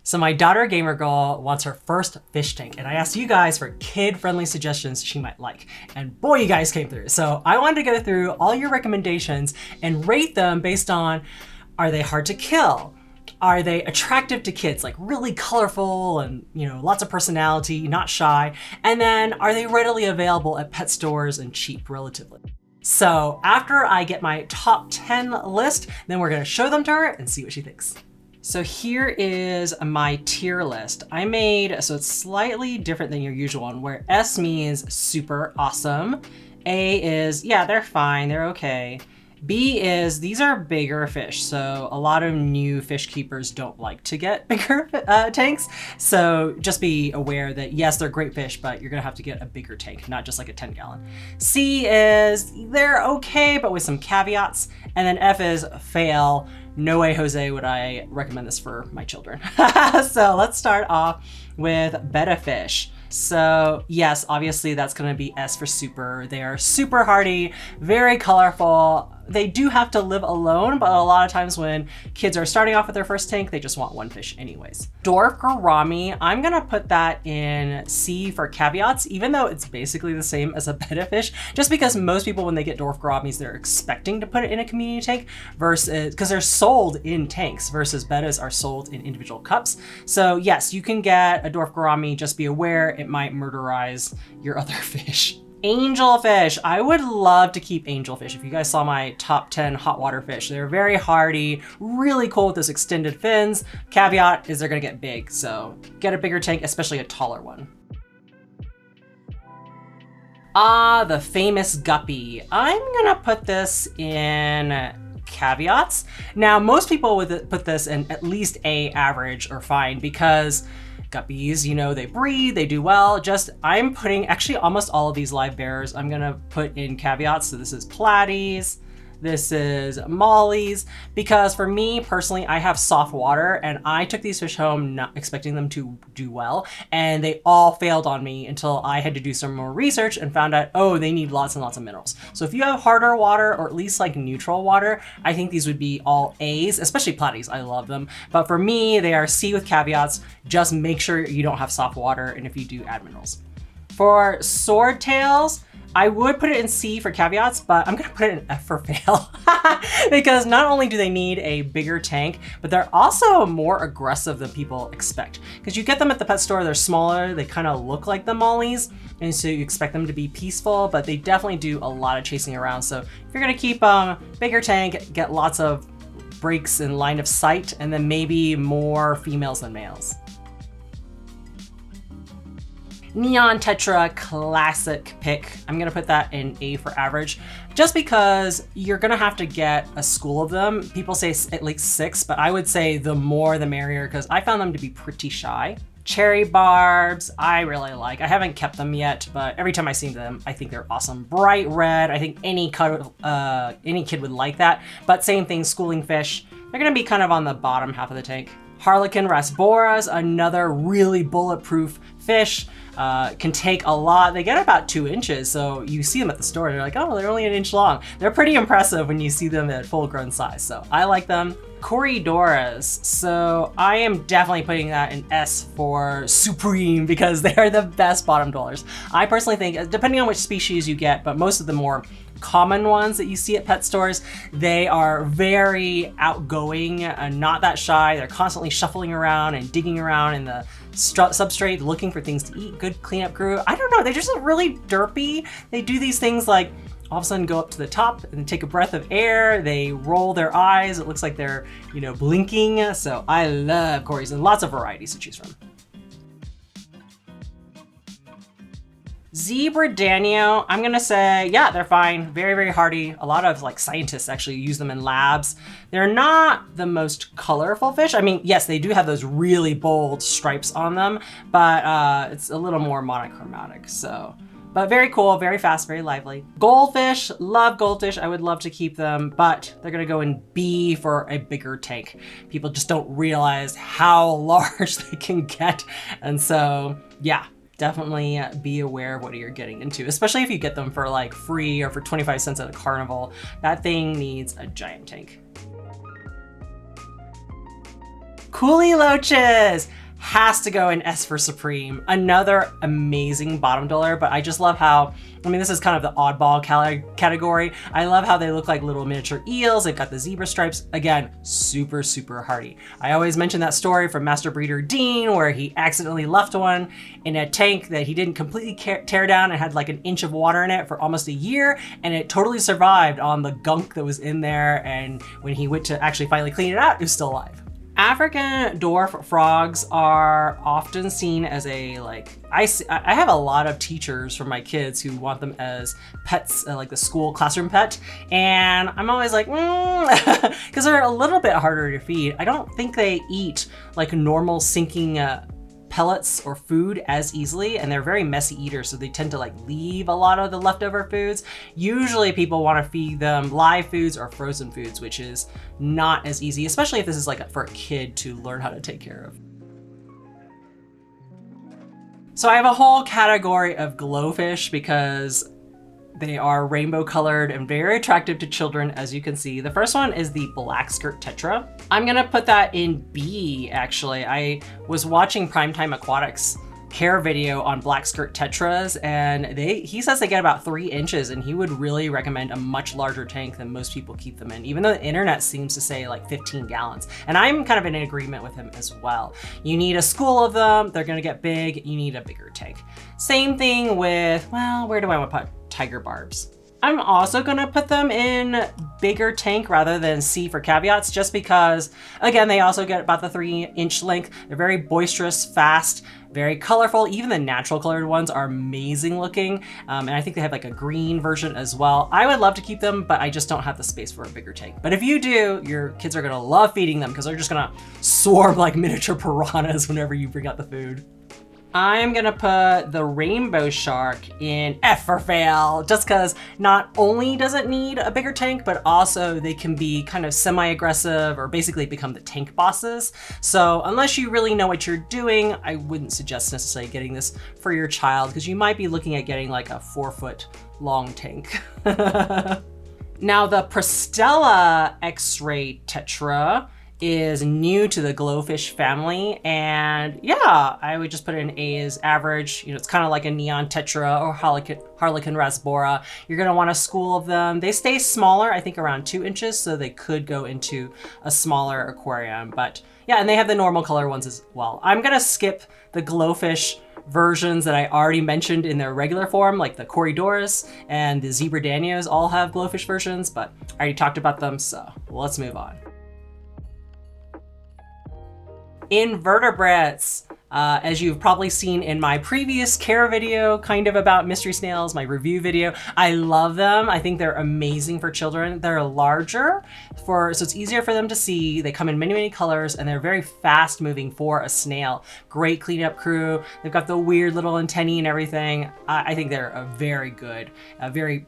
So my daughter Gamer Girl wants her first fish tank, and I asked you guys for kid-friendly suggestions she might like. And boy, you guys came through. So I wanted to go through all your recommendations and rate them based on, are they hard to kill? Are they attractive to kids, like really colorful and, you know, lots of personality, not shy? And then are they readily available at pet stores and cheap relatively? So after I get my top 10 list, then we're gonna show them to her and see what she thinks. So here is my tier list. I made, so it's slightly different than your usual one, where S means super awesome. A is, yeah, they're fine, they're okay. B is, these are bigger fish. So a lot of new fish keepers don't like to get bigger tanks. So just be aware that yes, they're great fish, but you're gonna have to get a bigger tank, not just like a 10-gallon. C is, they're okay, but with some caveats. And then F is fail. No way, Jose, would I recommend this for my children. So let's start off with betta fish. So yes, obviously that's gonna be S for super. They are super hardy, very colorful. They do have to live alone, but a lot of times when kids are starting off with their first tank, they just want one fish anyways. Dwarf gourami, I'm gonna put that in C for caveats, even though it's basically the same as a betta fish, just because most people when they get dwarf gouramis, they're expecting to put it in a community tank versus, because they're sold in tanks versus bettas are sold in individual cups. So yes, you can get a dwarf gourami, just be aware it might murderize your other fish. Angelfish, I would love to keep angelfish. If you guys saw my top 10 hot water fish, they're very hardy, really cool with those extended fins. Caveat is they're gonna get big, so get a bigger tank, especially a taller one. Ah, the famous guppy. I'm gonna put this in caveats. Now, most people would put this in at least A average or fine because guppies, you know, they breed, they do well. Just, I'm putting, actually almost all of these Livebearers, I'm gonna put in caveats. So this is platies, this is mollies, because for me personally, I have soft water and I took these fish home not expecting them to do well. And they all failed on me until I had to do some more research and found out, oh, they need lots and lots of minerals. So if you have harder water or at least like neutral water, I think these would be all A's, especially platies, I love them. But for me, they are C with caveats. Just make sure you don't have soft water and if you do, add minerals. For swordtails, I would put it in C for caveats, but I'm gonna put it in F for fail because not only do they need a bigger tank, but they're also more aggressive than people expect. Because you get them at the pet store, they're smaller, they kind of look like the mollies, and so you expect them to be peaceful, but they definitely do a lot of chasing around. So if you're gonna keep bigger tank, get lots of breaks in line of sight, and then maybe more females than males. Neon Tetra, classic pick. I'm gonna put that in A for average, just because you're gonna have to get a school of them. People say at least 6, but I would say the more the merrier, because I found them to be pretty shy. Cherry barbs, I really like. I haven't kept them yet, but every time I see them, I think they're awesome. Bright red, I think any kid would like that. But same thing, schooling fish. They're gonna be kind of on the bottom half of the tank. Harlequin rasboras, another really bulletproof fish. Can take a lot. They get about 2 inches, so you see them at the store, they're like, oh, they're only 1 inch long. They're pretty impressive when you see them at full grown size, so I like them. Corridoras, so I am definitely putting that in S for supreme because they are the best bottom dwellers. I personally think, depending on which species you get, but most of the more common ones that you see at pet stores, they are very outgoing and not that shy. They're constantly shuffling around and digging around in the substrate, looking for things to eat, good cleanup crew. I don't know, they're just really derpy. They do these things like all of a sudden go up to the top and take a breath of air. They roll their eyes. It looks like they're, you know, blinking. So I love corys and lots of varieties to choose from. Zebra Danio, I'm gonna say, yeah, they're fine. Very, very hardy. A lot of like scientists actually use them in labs. They're not the most colorful fish. I mean, yes, they do have those really bold stripes on them, but it's a little more monochromatic, so. But very cool, very fast, very lively. Goldfish, love goldfish. I would love to keep them, but they're gonna go in B for a bigger tank. People just don't realize how large they can get. And so, yeah. Definitely be aware of what you're getting into, especially if you get them for like free or for 25 cents at a carnival. That thing needs a giant tank. Coolie Loaches has to go in S for Supreme. Another amazing bottom dweller, but I just love how, I mean, this is kind of the oddball category. I love how they look like little miniature eels. They've got the zebra stripes. Again, super, super hardy. I always mention that story from Master Breeder Dean where he accidentally left one in a tank that he didn't completely tear down and had like an inch of water in it for almost a year, and it totally survived on the gunk that was in there, and when he went to actually finally clean it out, it was still alive. African dwarf frogs are often seen as a, like, I have a lot of teachers for my kids who want them as pets, like the school classroom pet. And I'm always like, because they're a little bit harder to feed. I don't think they eat like normal sinking pellets or food as easily, and they're very messy eaters, so they tend to like leave a lot of the leftover foods. Usually people want to feed them live foods or frozen foods, which is not as easy, especially if this is like for a kid to learn how to take care of. So I have a whole category of GloFish because they are rainbow colored and very attractive to children, as you can see. The first one is the black skirt tetra. I'm gonna put that in B, actually. I was watching Primetime Aquatics care video on black skirt tetras, and he says they get about 3 inches, and he would really recommend a much larger tank than most people keep them in, even though the internet seems to say like 15 gallons. And I'm kind of in agreement with him as well. You need a school of them, they're gonna get big, you need a bigger tank. Same thing with, well, where do I want to put tiger barbs? I'm also gonna put them in bigger tank rather than C for caveats, just because, again, they also get about the 3-inch length. They're very boisterous, fast, very colorful. Even the natural colored ones are amazing looking. And I think they have like a green version as well. I would love to keep them, but I just don't have the space for a bigger tank. But if you do, your kids are gonna love feeding them because they're just gonna swarm like miniature piranhas whenever you bring out the food. I'm gonna put the rainbow shark in F for fail, just because not only does it need a bigger tank, but also they can be kind of semi-aggressive or basically become the tank bosses. So unless you really know what you're doing, I wouldn't suggest necessarily getting this for your child, because you might be looking at getting like a 4-foot long tank. Now the Prestella X-ray tetra is new to the GloFish family, and yeah, I would just put it in A as average. You know, it's kind of like a neon tetra or Harlequin rasbora. You're gonna want a school of them. They stay smaller, I think around 2 inches, so they could go into a smaller aquarium. But yeah, and they have the normal color ones as well. I'm gonna skip the GloFish versions that I already mentioned in their regular form, like the Corydoras and the Zebra Danios all have GloFish versions, but I already talked about them, so let's move on. Invertebrates. As you've probably seen in my previous care video, kind of about mystery snails, my review video, I love them. I think they're amazing for children. They're larger, so it's easier for them to see. They come in many, many colors, and they're very fast moving for a snail. Great cleanup crew. They've got the weird little antennae and everything. I think they're a very good,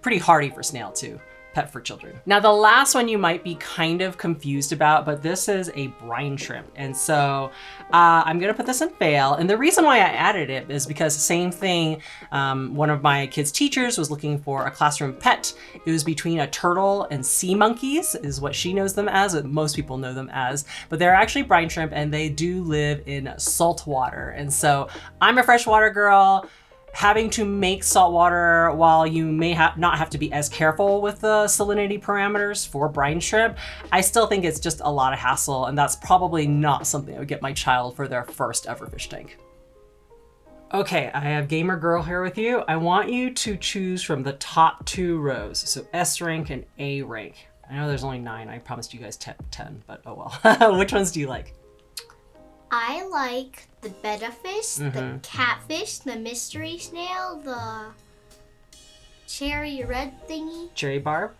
pretty hardy for snail too. Pet for children. Now the last one you might be kind of confused about, but this is a brine shrimp. And so I'm gonna put this in fail. And the reason why I added it is because same thing, one of my kids' teachers was looking for a classroom pet. It was between a turtle and sea monkeys is what she knows them as, what most people know them as, but they're actually brine shrimp and they do live in salt water. And so I'm a freshwater girl. Having to make salt water, while you may not have to be as careful with the salinity parameters for brine shrimp, I still think it's just a lot of hassle, and that's probably not something I would get my child for their first ever fish tank. Okay, I have Gamer Girl here with you. I want you to choose from the top 2 rows, so S rank and A rank. I know there's only 9, I promised you guys 10, but oh well. Which ones do you like? I like the betta fish, the catfish, the mystery snail, the cherry red thingy, cherry barb,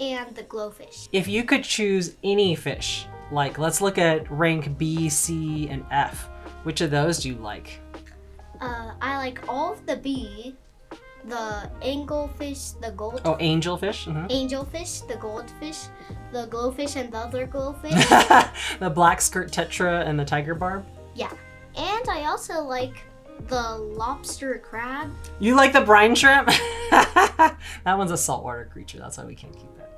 and the GloFish. If you could choose any fish, like let's look at rank B, C, and F, which of those do you like? I like all of the B, the angelfish, the gold. Oh, angelfish. Angelfish, the goldfish, the GloFish, and the other GloFish. The black skirt tetra and the tiger barb. Yeah, and I also like the lobster crab. You like the brine shrimp? That one's a saltwater creature. That's why we can't keep that.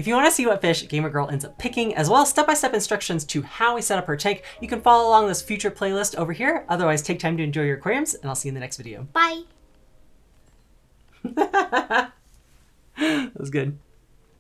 If you want to see what fish Gamer Girl ends up picking, as well as step-by-step instructions to how we set up her tank, you can follow along this future playlist over here. Otherwise, take time to enjoy your aquariums, and I'll see you in the next video. Bye. That was good.